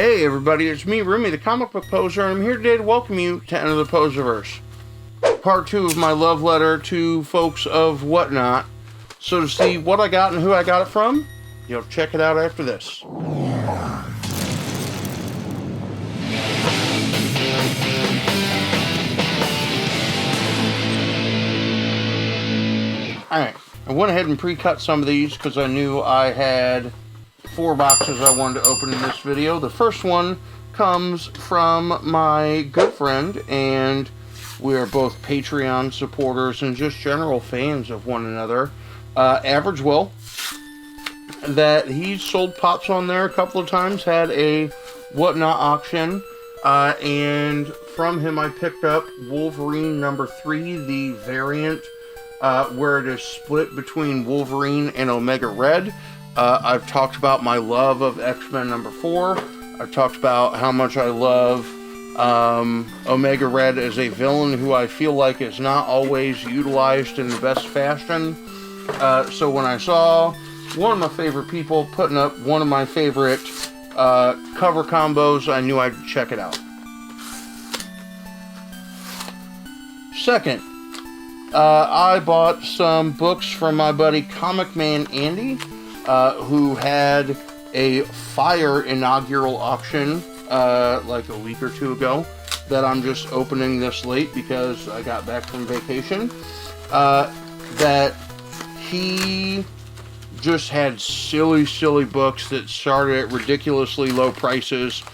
Hey everybody, it's me, Rumi, the comic book poser, and I'm here today to welcome you to Enter the Poserverse. Part 2 of my love letter to folks of whatnot. So to see what I got and who I got it from, you'll check it out after this. Alright, I went ahead and pre-cut some of these because I knew I had 4 boxes I wanted to open in this video. The first one comes from my good friend, and we are both Patreon supporters and just general fans of one another. Average Will, that he's sold pops on there a couple of times, had a whatnot auction, and from him I picked up Wolverine number 3, the variant where it is split between Wolverine and Omega Red. I've talked about my love of X-Men number 4. I've talked about how much I love Omega Red as a villain who I feel like is not always utilized in the best fashion. So when I saw one of my favorite people putting up one of my favorite cover combos, I knew I'd check it out. Second, I bought some books from my buddy Comic Man Andy, who had a fire inaugural auction like a week or 2 ago that I'm just opening this late because I got back from vacation. That he just had silly books that started at ridiculously low prices,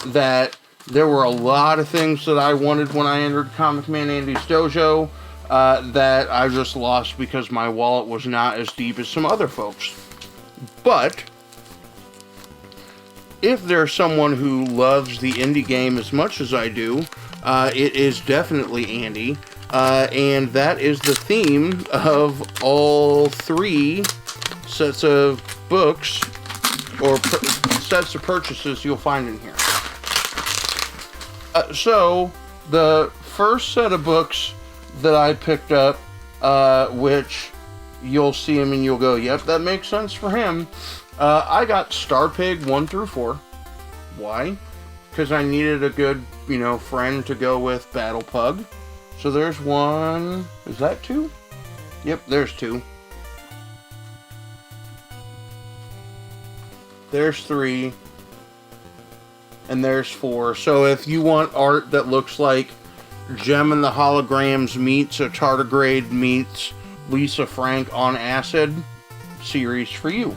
that there were a lot of things that I wanted when I entered Comic Man Andy's dojo that I just lost because my wallet was not as deep as some other folks. But if there's someone who loves the indie game as much as I do, it is definitely Andy. And that is the theme of all 3 sets of books, or sets of purchases you'll find in here. So, the first set of books that I picked up, which you'll see him and you'll go, yep, that makes sense for him. I got Star Pig 1 through 4. Why? Because I needed a good, friend to go with Battle Pug. So there's 1. Is that 2? Yep, there's 2. There's 3. And there's 4. So if you want art that looks like Gem and the Holograms meets a Tardigrade meets Lisa Frank on acid, series for you.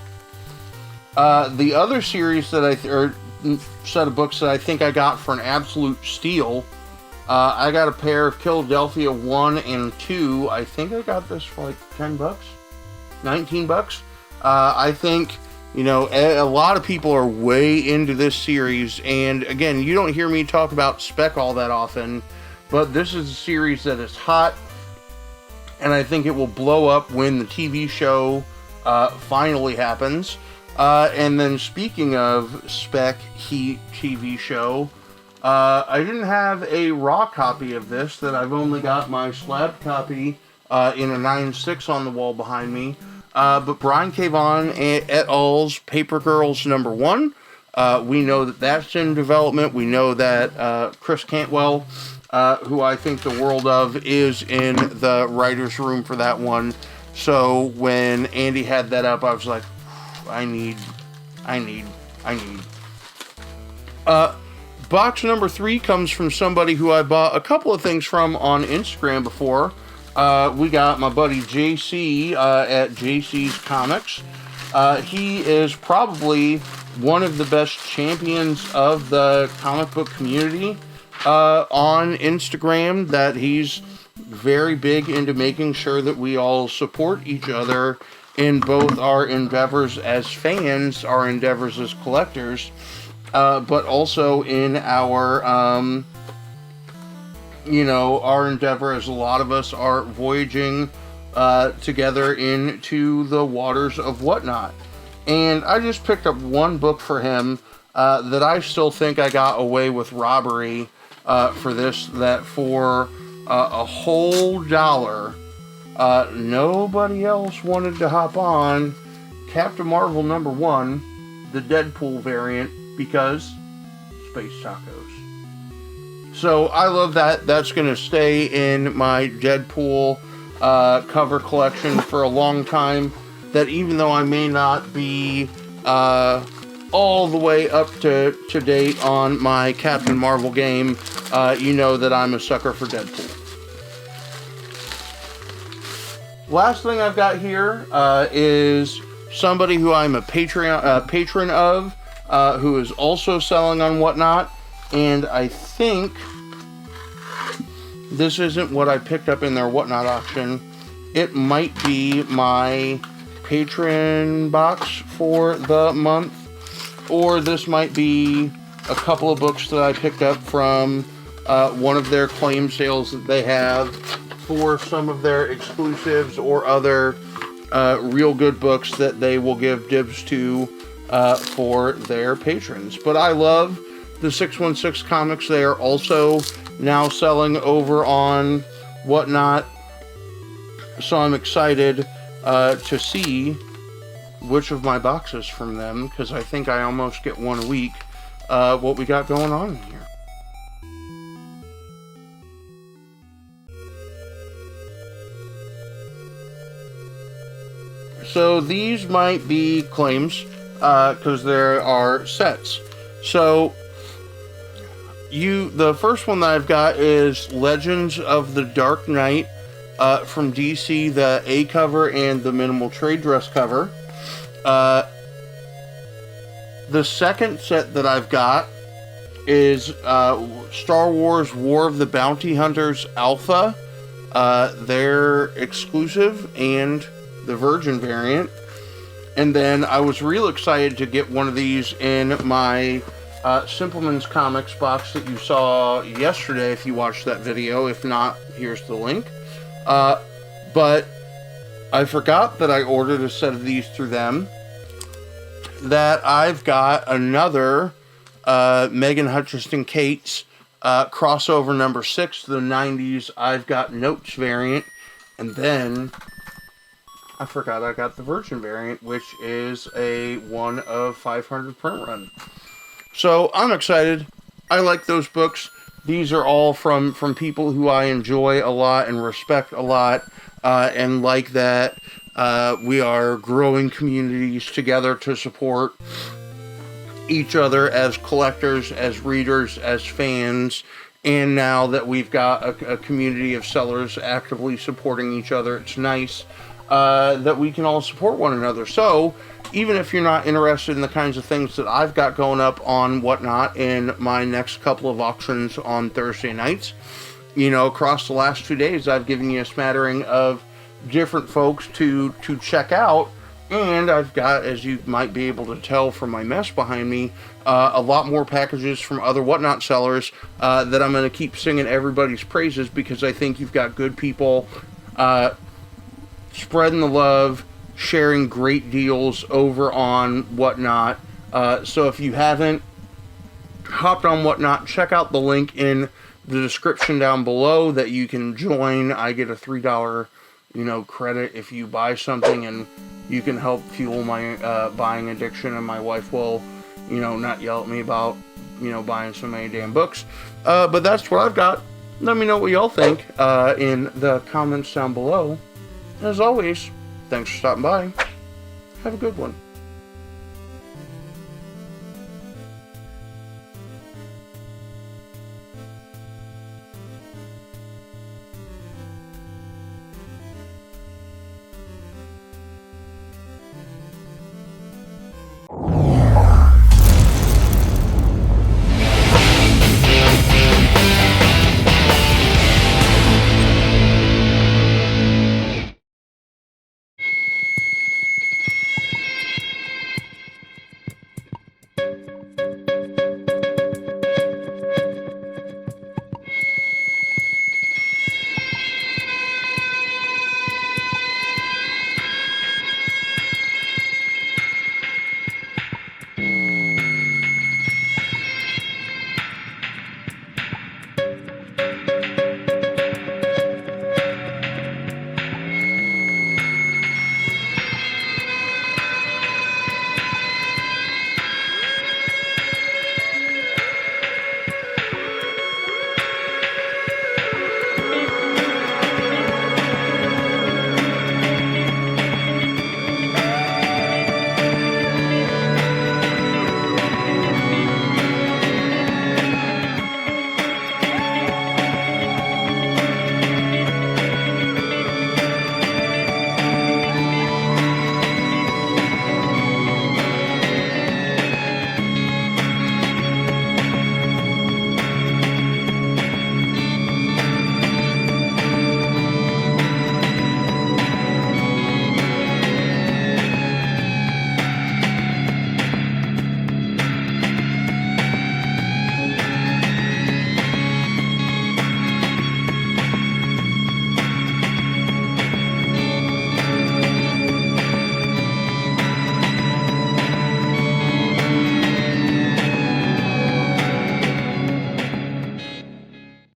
The other series that or set of books that I think I got for an absolute steal, I got a pair of Philadelphia 1 and 2. I think I got this for like 10 bucks, 19 bucks. I think, a lot of people are way into this series, and again, you don't hear me talk about Spec all that often, but this is a series that is hot, and I think it will blow up when the TV show finally happens. And then speaking of Spec Heat TV show, I didn't have a raw copy of this, that I've only got my slab copy in a 9.6 on the wall behind me. But Brian K. Vaughan et al.'s Paper Girls number 1. We know that that's in development. We know that Chris Cantwell, who I think the world of, is in the writer's room for that one. So when Andy had that up, I was like, I need. Box number 3 comes from somebody who I bought a couple of things from on Instagram before. We got my buddy JC at JC's Comics. He is probably one of the best champions of the comic book community on Instagram, that he's very big into making sure that we all support each other in both our endeavors as fans, our endeavors as collectors, but also in our, our endeavor, as a lot of us are voyaging together into the waters of whatnot. And I just picked up 1 book for him that I still think I got away with robbery for this, that for a whole $1, nobody else wanted to hop on Captain Marvel number 1, the Deadpool variant, because Space Tacos. So I love that. That's going to stay in my Deadpool cover collection for a long time. That even though I may not be all the way up to date on my Captain Marvel game, you know that I'm a sucker for Deadpool. Last thing I've got here is somebody who I'm a patron of, who is also selling on Whatnot, and I think this isn't what I picked up in their Whatnot auction. It might be my patron box for the month, or this might be a couple of books that I picked up from one of their claim sales that they have for some of their exclusives or other real good books that they will give dibs to for their patrons. But I love the 616 comics. They are also now selling over on Whatnot, so I'm excited to see which of my boxes from them, because I think I almost get one a week, what we got going on here. So these might be claims, because there are sets. So the first one that I've got is Legends of the Dark Knight from DC, the A cover and the minimal trade dress cover. The second set that I've got is Star Wars War of the Bounty Hunters Alpha. They're exclusive and the Virgin variant. And then I was real excited to get one of these in my Simpleman's Comics box that you saw yesterday if you watched that video. If not, here's the link. But I forgot that I ordered a set of these through them. That I've got another Megan Hutchinson Cates crossover number 6, the 90s I've Got Notes variant. And then I forgot I got the Virgin variant, which is a 1 of 500 print run. So I'm excited. I like those books. These are all from people who I enjoy a lot and respect a lot, and like that we are growing communities together to support each other as collectors, as readers, as fans, and now that we've got a community of sellers actively supporting each other, it's nice that we can all support one another. So even if you're not interested in the kinds of things that I've got going up on Whatnot in my next couple of auctions on Thursday nights, you know, across the last 2 days, I've given you a smattering of different folks to check out. And I've got, as you might be able to tell from my mess behind me, a lot more packages from other Whatnot sellers that I'm going to keep singing everybody's praises, because I think you've got good people spreading the love, sharing great deals over on Whatnot. So if you haven't hopped on Whatnot, check out the link in the description down below that you can join. I get a $3 credit if you buy something, and you can help fuel my buying addiction, and my wife will not yell at me about buying so many damn books. But that's what I've got. Let me know what y'all think in the comments down below. As always, thanks for stopping by. Have a good one.